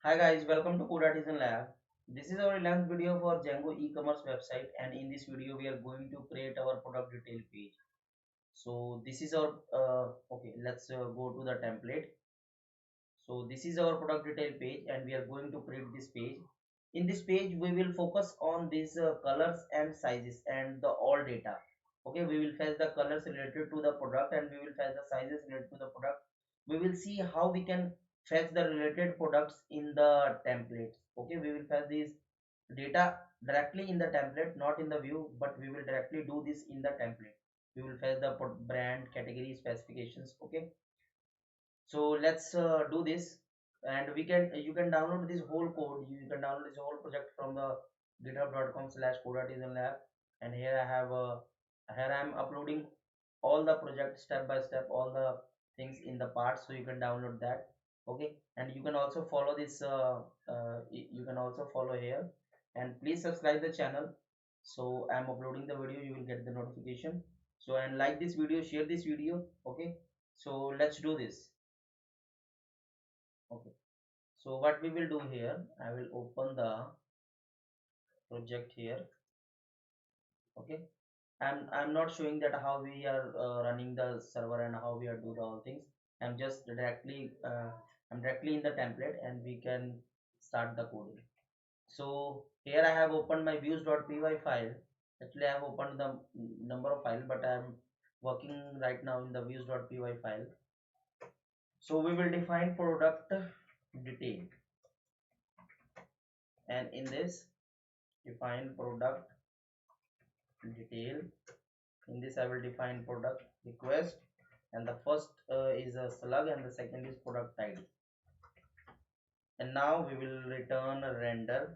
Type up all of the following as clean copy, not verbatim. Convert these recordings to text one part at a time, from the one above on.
Hi guys, welcome to Code Artisan Lab. This is our 11th video for Django e-commerce website, and in this video we are going to create our product detail page. So this is our okay, let's go to the template. So this is our product detail page and we are going to create this page. In this page we will focus on these colors and sizes and the all data. Okay, we will fetch the colors related to the product and we will fetch the sizes related to the product. We will see how we can fetch the related products in the templates. Okay, we will fetch these data directly in the template, not in the view, but we will directly do this in the template. We will fetch the brand, category, specifications. Okay, so let's do this, and we can you can download this whole code. You can download this whole project from the github.com/codeartisanlab. And here I am uploading all the project step by step, all the things in the parts, so you can download that. Okay, and you can also follow this you can also follow here, and please subscribe the channel. So I am uploading the video, you will get the notification. So, and like this video, share this video. Okay, so let's do this. Okay, so what we will do here, I will open the project here. Okay, I'm not showing that how we are running the server and how we are do the all things. I'm just directly I'm directly in the template and we can start the coding. So here I have opened my views.py file. Actually I have opened the number of file, but I'm working right now in the views.py file. So we will define product detail, and in this define product detail. In this I will define product request, and the first is a slug and the second is product ID. And now we will return a render.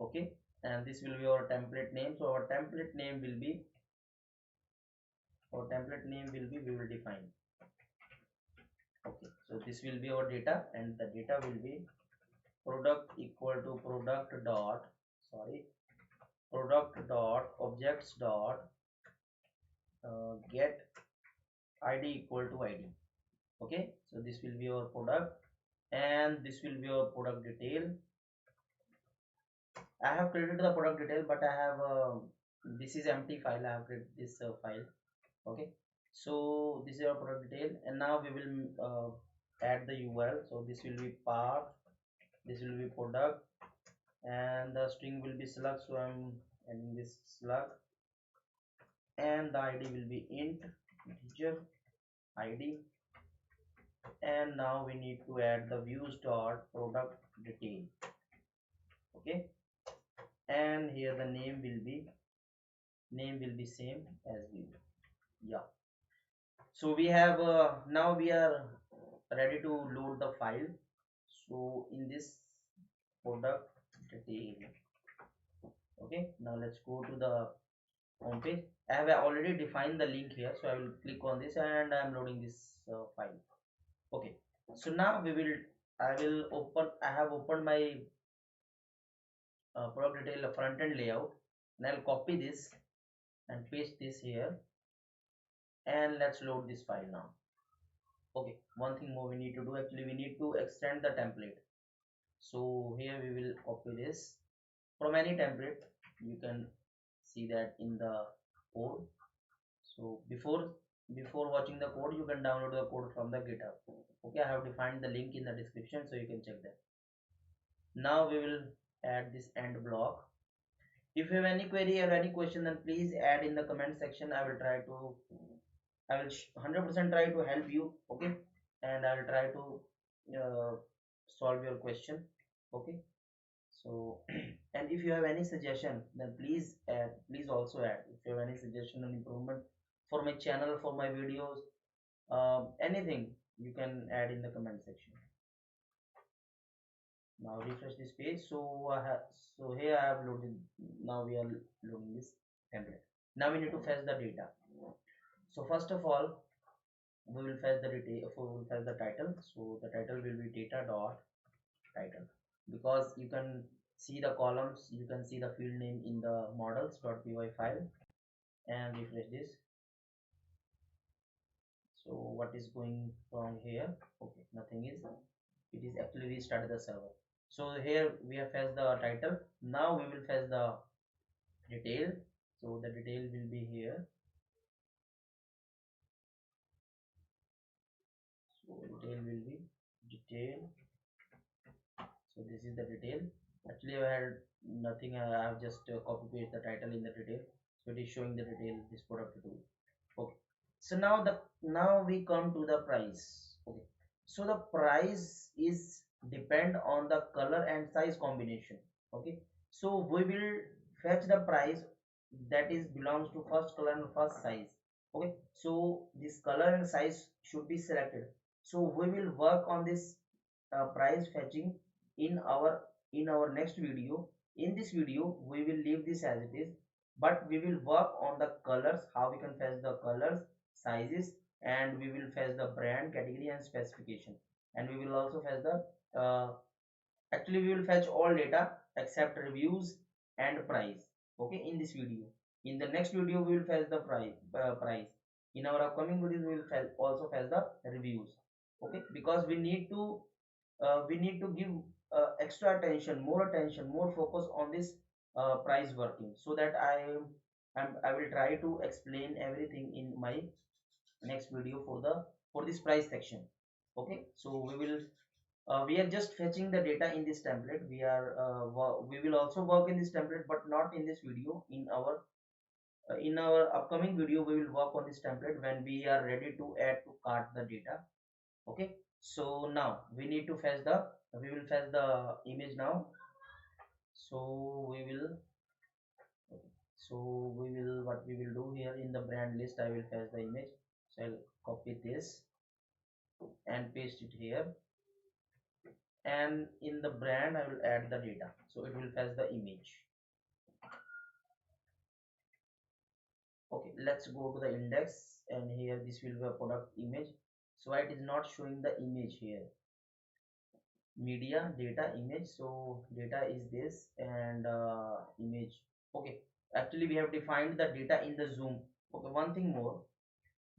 Okay, and this will be our template name. So our template name will be we will define. Okay, so this will be our data, and the data will be product equal to product dot objects dot get id equal to id. Okay, so this will be our product and this will be our product detail. I have created the product detail, but I have this is empty file. I have created this file. Okay, so this is our product detail, and now we will add the URL. So this will be path, this will be product, and the string will be slug. So I'm adding this slug, and the ID will be integer ID. And now we need to add the views dot product detail. Okay, and here the name will be same as view. Yeah, so we have now we are ready to load the file. So in this product detail. Okay, now let's go to the home page. I have already defined the link here, so I will click on this and I am loading this file. Okay, so now I have opened my product detail front end layout, and I'll copy this and paste this here, and let's load this file now. Okay, one thing more we need to do, actually we need to extend the template. So here we will copy this from any template. You can see that in the code. So before watching the code, you can download the code from the GitHub. Okay, I have defined the link in the description, so you can check that. Now we will add this end block. If you have any query or any question, then please add in the comment section. I will 100% try to help you. Okay, and I will try to solve your question. Okay, so and if you have any suggestion, then please also add. If you have any suggestion and improvement for my channel, for my videos, anything, you can add in the comment section. Now refresh this page. So here I have loaded. Now we are loading this template. Now we need to fetch the data. So first of all, we will fetch the data. We will fetch the title. So the title will be data dot title, because you can see the columns, you can see the field name in the models.py file. And refresh this. So what is going wrong here? Okay, nothing is. it is actually restarted the server. So here we have fetched the title. Now we will fetch the detail. So the detail will be here. So detail will be detail. So this is the detail. Actually I had nothing, I have just copy paste the title in the detail. So it is showing the detail this product tool. Okay, so now we come to the price. Okay, so the price is depend on the color and size combination. Okay, so we will fetch the price that is belongs to first color and first size. Okay, so this color and size should be selected. So we will work on this price fetching in our next video. In this video we will leave this as it is, but we will work on the colors, how we can fetch the colors, sizes, and we will fetch the brand, category and specification, and we will also fetch the actually we will fetch all data except reviews and price. Okay, in this video. In the next video we will fetch the price. In our upcoming videos we will also fetch the reviews. Okay, because we need to give extra attention, more attention, more focus on this price working, so that I will try to explain everything in my next video for this price section. Okay, so we are just fetching the data in this template. We will also work in this template, but not in this video. In our upcoming video we will work on this template when we are ready to add to cart the data. Okay, so now we will fetch the image now. So we will so what we will do here, in the brand list I will fetch the image. So I'll copy this and paste it here, and in the brand I will add the data, so it will fetch the image. Okay, let's go to the index, and here this will be a product image. So why it is not showing the image here? Media, data, image. So data is this, and image. Okay, actually we have defined the data in the zoom. Okay, one thing more,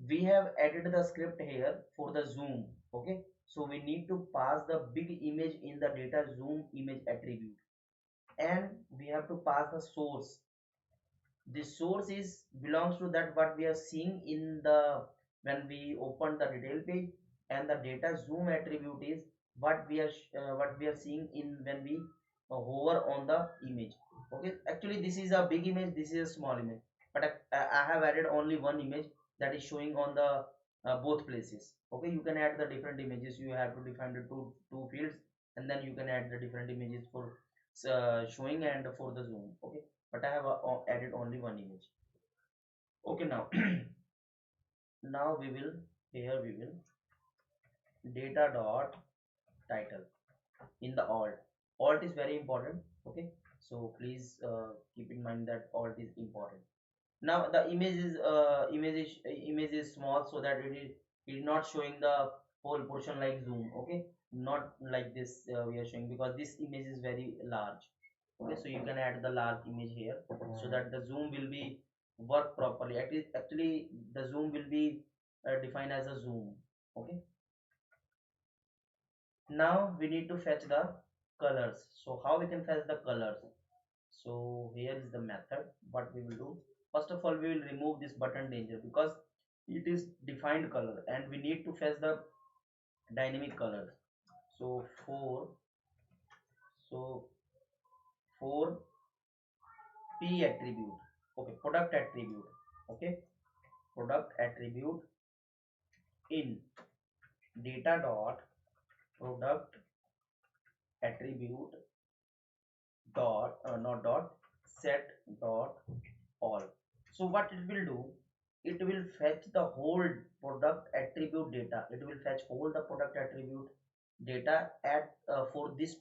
we have added the script here for the zoom. Okay, so we need to pass the big image in the data zoom image attribute, and we have to pass the source. The source is belongs to that what we are seeing in the when we open the detail page, and the data zoom attribute is what we are seeing in when we hover on the image. Okay, actually this is a big image, this is a small image, but I have added only one image that is showing on the both places. Okay, you can add the different images, you have to define the two fields, and then you can add the different images for showing and for the zoom. Okay, but I have added only one image. Okay, now now we will here we will data dot title in the alt is very important. Okay, so please keep in mind that alt is important. Now the image is small, so that it is not showing the whole portion like zoom. Okay, not like this we are showing, because this image is very large. Okay, so you can add the large image here, so that the zoom will be work properly. Actually the zoom will be defined as a zoom. Okay, now we need to fetch the colors. So how we can fetch the colors? So here is the method. What we will do, first of all we will remove this button danger, because it is defined color and we need to fetch the dynamic colors. So so for p attribute, okay, product attribute. Okay, product attribute in data dot product attribute dot not dot set dot all. So what it will do, it will fetch the whole product attribute data. It will fetch all the product attribute data at for this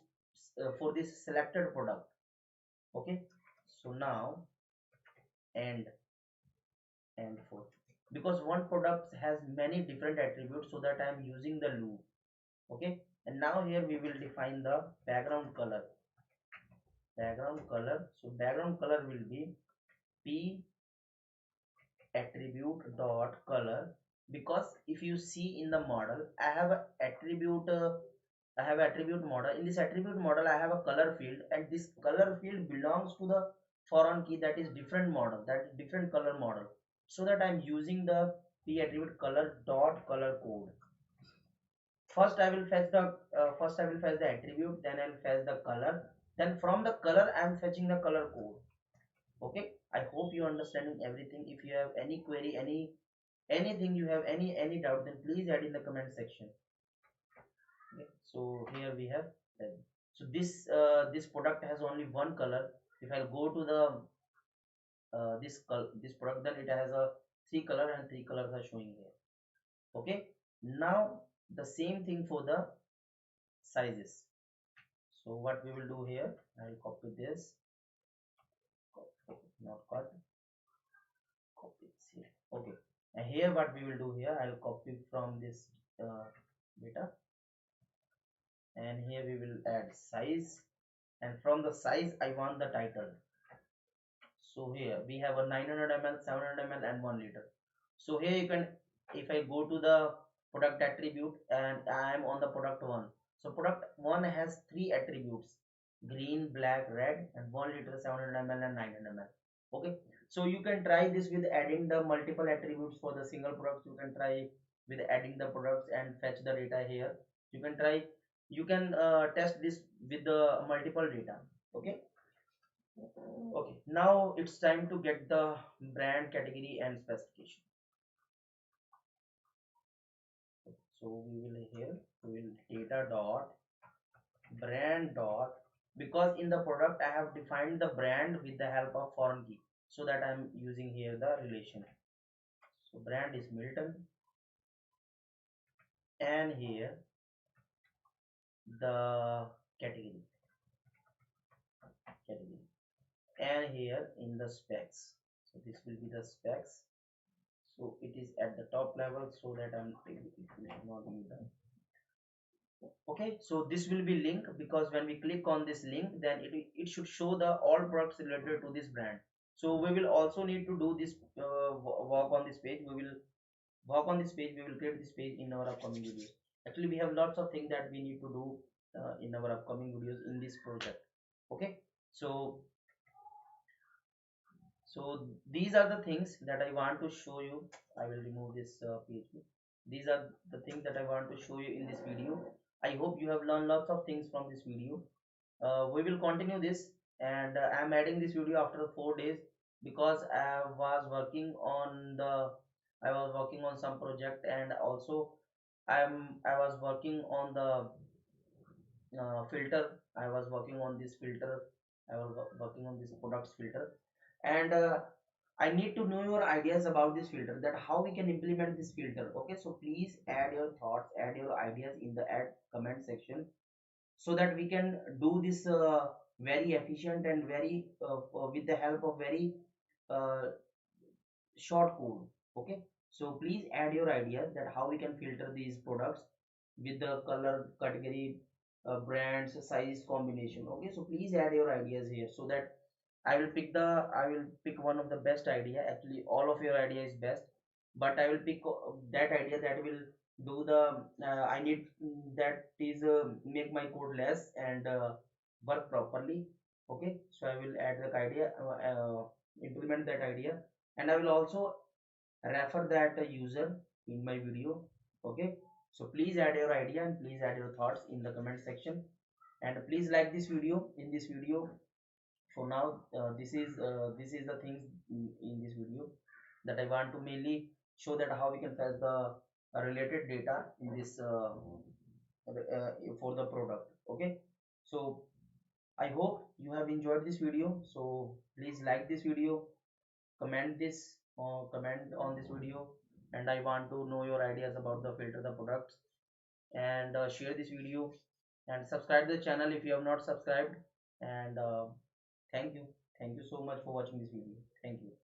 selected product. Okay, so now and for, because one product has many different attributes, so that I am using the loop. Okay, and now here we will define the background color. So background color will be p attribute dot color, because if you see in the model I have a attribute I have attribute model. In this attribute model, I have a color field, and this color field belongs to the foreign key that is different model, that is different color model. So that I'm using the p attribute color dot color code. First I will fetch the attribute, then I'll fetch the color, then from the color I'm fetching the color code. Okay, I hope you understanding everything. If you have any query, anything you have, any doubt, then please add in the comment section. Okay, so here we have that. So this product has only one color. If I go to the this product, then it has a three color, and three colors are showing here. Okay, now the same thing for the sizes. So what we will do here, I'll copy this, not cut, copy this here. Okay, and here what we will do here, I'll copy from this data, and here we will add size, and from the size I want the title. So here we have a 900 ml, 700 ml, and 1 liter. So here you can, if I go to the product attribute and I am on the product one, so product one has three attributes: green, black, red, and 1 liter, 700 ml, and 900 ml. Okay, so you can try this with adding the multiple attributes for the single products. You can try with adding the products and fetch the data here. You can try, you can test this with the multiple data. Okay, okay, now it's time to get the brand, category, and specification. So we will here, we will data dot brand dot, because in the product I have defined the brand with the help of foreign key, so that I'm using here the relation. So brand is Milton, and here the category, and here in the specs. So this will be the specs. So it is at the top level, so that it will not be done. Okay, so this will be link, because when we click on this link, then it should show the all products related to this brand. So we will also need to do this work on this page. We will work on this page, we will create this page in our upcoming videos. Actually, we have lots of things that we need to do in our upcoming videos in this project. Okay, so these are the things that I want to show you. I will remove this page. These are the things that I want to show you in this video. I hope you have learned lots of things from this video. We will continue this, and I'm adding this video after 4 days, because I was working on some project, and also I was working on the filter. I was working on this filter. I was working on this products filter, and I need to know your ideas about this filter, that how we can implement this filter. Okay, so please add your thoughts, add your ideas in the add comment section, so that we can do this very efficient and very with the help of very uh, short code. Okay, so please add your ideas, that how we can filter these products with the color, category, brands, size combination. Okay, so please add your ideas here, so that I will pick one of the best idea. Actually, all of your idea is best, but I will pick that idea that will do the I need that is make my code less and work properly. Okay, so I will add the idea, implement that idea, and I will also refer that user in my video. Okay, so please add your idea, and please add your thoughts in the comment section, and please like this video. In this video, for now, this is the things in this video that I want to mainly show, that how we can fetch the related data in this for the product. Okay, so I hope you have enjoyed this video. So please like this video, comment this, comment on this video, and I want to know your ideas about the filter the products, and share this video, and subscribe the channel if you have not subscribed, and thank you, thank you so much for watching this video. Thank you.